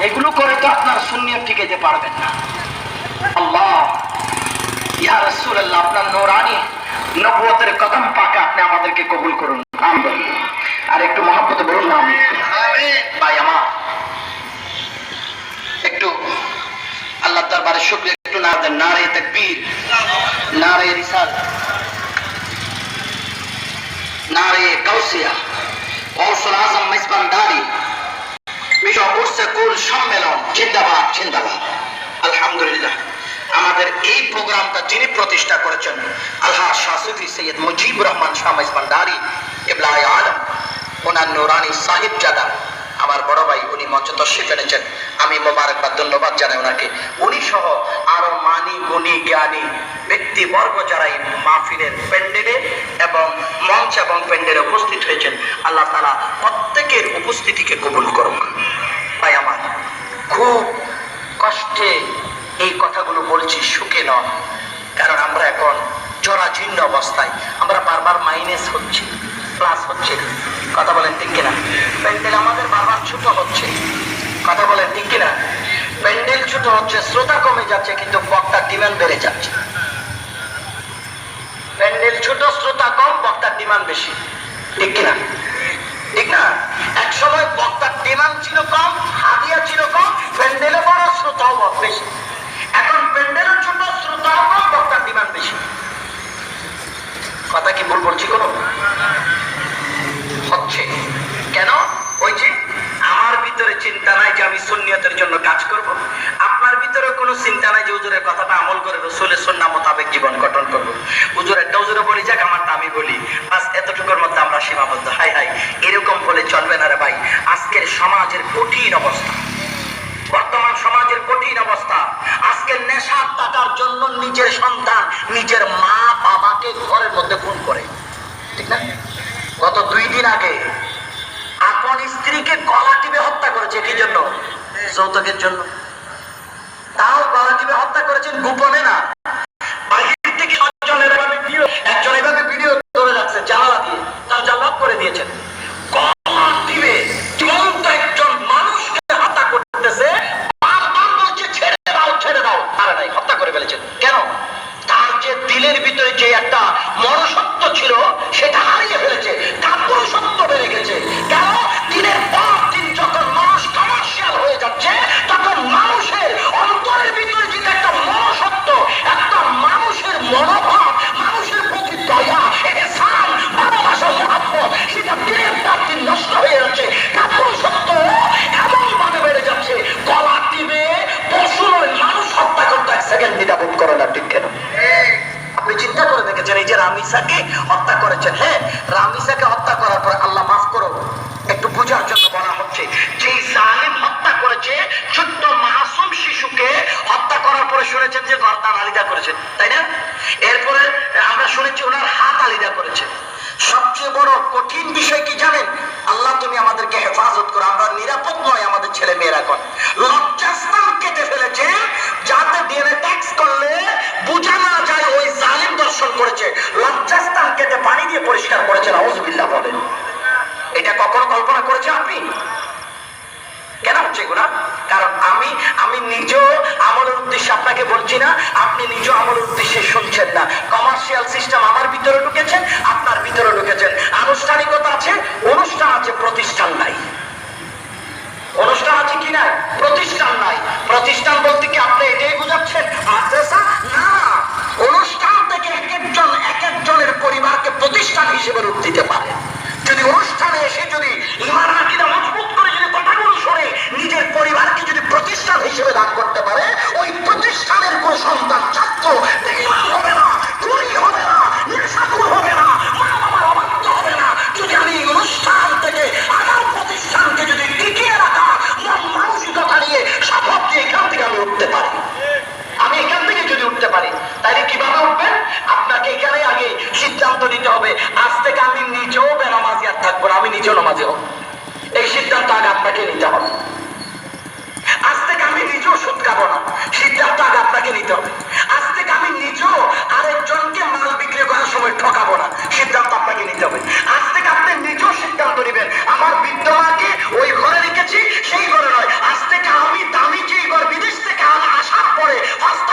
এগুলো করে তো আপনার সুন্নিয়ত টিকাইতে পারবেন না। আল্লাহ ইয়া রাসূলুল্লাহ, আপনার নূরানি নবুয়তের কদম পাকে আপনি আমাদেরকে কবুল করুন। আমিন। আর একটু মহব্বতে বলুন না আমিন। ভাই আমার একটু আল্লাহ দরবারে শুকরিয়া একটু না দেন। নারে তাকবীর, নারে রিসালাত, নারে কাউসিয়া, গৌসুল আজম মেজবানদারি বিশ্ব উর্সে কুল সম্মেলন জিন্দাবাদ জিন্দাবাদ। আলহামদুলিল্লাহ, আমাদের এই প্রোগ্রামটা যিনি প্রতিষ্ঠা করেছেন আলহাজ শাহ সুফি সৈয়দ মুজিবুর রহমান শাহ মেজবানদারি ইবলায়ে আলম, ওনার নূরানি সাহিবজাদা আমার বড় ভাই, উনি মঞ্চে তশরিফ এনেছেন। আমি মোবারকবাদ ধন্যবাদ জানাই ওনাকে। উনি সহ আরো মানি গুণী জ্ঞানী ব্যক্তিবর্গ যারা এই মাহফিলের প্যান্ডেলে এবং মঞ্চ এবং প্যান্ডেলে উপস্থিত হয়েছেন, আল্লাহ তাআলা প্রত্যেকের উপস্থিতিকে কবুল করুন। ভাই আমার, খুব কষ্টে এই কথাগুলো বলছি, সুখে নয়। কারণ আমরা এখন জরাজীর্ণ অবস্থায়, আমরা বারবার মাইনাস হচ্ছে, প্লাস হচ্ছে। কথা বলেন ঠিক কিনা? প্যান্ডেল আমাদের বারবার ছোট হচ্ছে। কথা বলেন ঠিক কিনা? প্যান্ডেল ছোট হচ্ছে, শ্রোতা কমে যাচ্ছে, কিন্তু বক্তার ডিমান্ড বেড়ে যাচ্ছে। প্যান্ডেল ছোট, শ্রোতা কম, বক্তার ডিমান্ড বেশি। ঠিক কিনা? ঠিক না? এক সময় বক্তার ডিমান্ড ছিল কম, হাদিয়া ছিল কম, প্যান্ডেলে বড়, শ্রোতাও বেশি। এখন প্যান্ডেলও ছোট, শ্রোতাও কম, বক্তার ডিমান্ড বেশি। কথা কি ভুল বলছি? কোনো হচ্ছে কেন? ওই যে আমার ভিতরে চিন্তা নাই যে আমি সুন্নিয়তের জন্য কাজ করব, আপনার ভিতরে কোনো চিন্তা নাই যে হুজুরের কথাটা আমল করে রাসূলের সুন্নাহ মোতাবেক জীবন গঠন করব। হুজুরেরটা হুজুরে বলি যাক, আমারটা আমি বলি, বাস এতটুকুর মধ্যে আমরা সীমাবদ্ধ। হাই হাই, এরকম বলে চলবে না রে ভাই। আজকের সমাজের কঠিন অবস্থা, বর্তমান সমাজের কঠিন অবস্থা। আজকে নেশার টাকার জন্য নিজের সন্তান, নিজের মা বাবাকে ঘরের মধ্যে খুন করে। ঠিক না? গত 2 দিন আগে আপন স্ত্রীকে গলা টিপে হত্যা করেছে। কি জন্য? যৌতুকের জন্য। তাও গলা টিপে হত্যা করেছেন গোপনে না, বাহির থেকে একজন এভাবে ভিডিও ধরে রাখছে জানালা দিয়ে, তার জানলা করে দিয়েছেন। গলা টিপে জীবন্ত একজন মানুষকে হত্যা করতেছে, বারবার বলছে ছেড়ে দাও ছেড়ে দাও, আর নাই, হত্যা করে ফেলেছেন। কেন? তার যে দিলের ভিতরে যে একটা মনুষ্যত্ব ছিল সেটা হারিয়ে ফেলেছে, কাপুরুষত্ব বেড়ে গেছে। কেন? দিনের পর দিন যখন মানুষ কমার্শিয়াল হয়ে যাচ্ছে, তখন মানুষের অন্তরের ভিতরে যে একটা মনুষ্যত্ব, একটা মানুষের মনোভাব, মানুষের প্রতি দয়া, ইহসান, ভালোবাসা, মহব্বত, সেটা দিনের পর দিন নষ্ট হয়ে যাচ্ছে। কাপুরুষত্ব এমন ভাবে বেড়ে যাচ্ছে, গলা টিপে পশু মানুষ হত্যা করতে 1 সেকেন্ড দ্বিধাবোধ করে না। ঠিক কেন? আপনি চিন্তা করে দেখেছেন এই যে রামিসাকে হত্যা করেছেন? হ্যাঁ, রামিসাকে হত্যা করার পর আল্লাহ মাফ করো, একটু বোঝার জন্য বলা হচ্ছে, যে জালিম হত্যা করেছে ছোট্ট মাসুম শিশুকে হত্যা করার পরে শুনেছেন যে গর্দান আলিদা করেছেন, তাই না? এরপরে আমরা শুনেছি ওনার হাত আলিদা করেছে। সবচেয়ে বড় কঠিন বিষয় কি জানেন? আল্লাহ তুমি আমাদেরকে হেফাজত করো, আমরা নিরাপদ নয়, আমাদের ছেলে মেয়েরা এখন লজ্জাস্থান কেটে ফেলেছে, যাতে ডিএনএ ট্যাক্স করলে বোঝা না যায় ওই জালিম দর্শন করেছে। লজ্জাস্থান কেটে পানি দিয়ে পরিষ্কার করেছেন। আউযুবিল্লাহ বলেন। এটা কখনো কল্পনা করেছেন আপনি? কেন হচ্ছে এগুলা? কারণ আমি নিজেও আমলের উদ্দেশ্যে আপনাকে বলছি না, আপনি নিজেও আমলের উদ্দেশ্যে শুনছেন না। কমার্শিয়াল সিস্টেম আমার ভিতরে ঢুকেছেন, আপনার ভিতরে ঢুকেছেন। আনুষ্ঠানিকতা আছে, অনুষ্ঠান আছে, প্রতিষ্ঠান নাই। অনুষ্ঠান আছে কি নাই? প্রতিষ্ঠান নাই। প্রতিষ্ঠান বলতে কি আপনি এটাই বুঝাচ্ছেন মাদ্রাসা? না, অনুষ্ঠান থেকে এক একজনের পরিবারকে প্রতিষ্ঠান হিসেবে রূপ দিতে পারে। যদি অনুষ্ঠানে এসে যদি ঈমান আকীদা মজবুত করে যদি কথাগুলো শুনে নিজের পরিবারকে যদি প্রতিষ্ঠান হিসেবে দান করতে পারে, ওই প্রতিষ্ঠানের কোন সন্তান ছাত্র বেঈমান হবে না, চুরি হবে না, নেশাখোর হবে না, মা বাবার অবাধ্য হবে না। যদি আমি অনুষ্ঠান থেকে আমার প্রতিষ্ঠানকে যদি টিকিয়ে রাখা মানসিকতা নিয়ে শপথ দিয়ে এখান থেকে আমি উঠতে পারি, আমি এখান থেকে যদি উঠতে পারি, তাহলে কিভাবে উঠবেন? আপনাকে এখানে আগে সিদ্ধান্ত নিতে হবে, আজ থেকে আমি নিজেও বেনামাজি আর থাকবো না, আমি নিজেও নামাজি হব। এই সিদ্ধান্ত আগে আপনাকে নিতে হবে। আজ থেকে আমি নিজেও সুদ খাবো না, সিদ্ধান্ত আগে আপনাকে নিতে হবে। আজ থেকে আমি নিজেও আরেকজনকে মাল বিক্রি করার সময় ঠকাবো না, সিদ্ধান্ত আপনাকে নিতে হবে। আজ থেকে আপনি নিজেও সিদ্ধান্ত নেবেন, আমার বৃদ্ধ মাকে ওই ঘরে রেখেছি সেই ঘরে নয়, আজ থেকে আমি করে হস্ত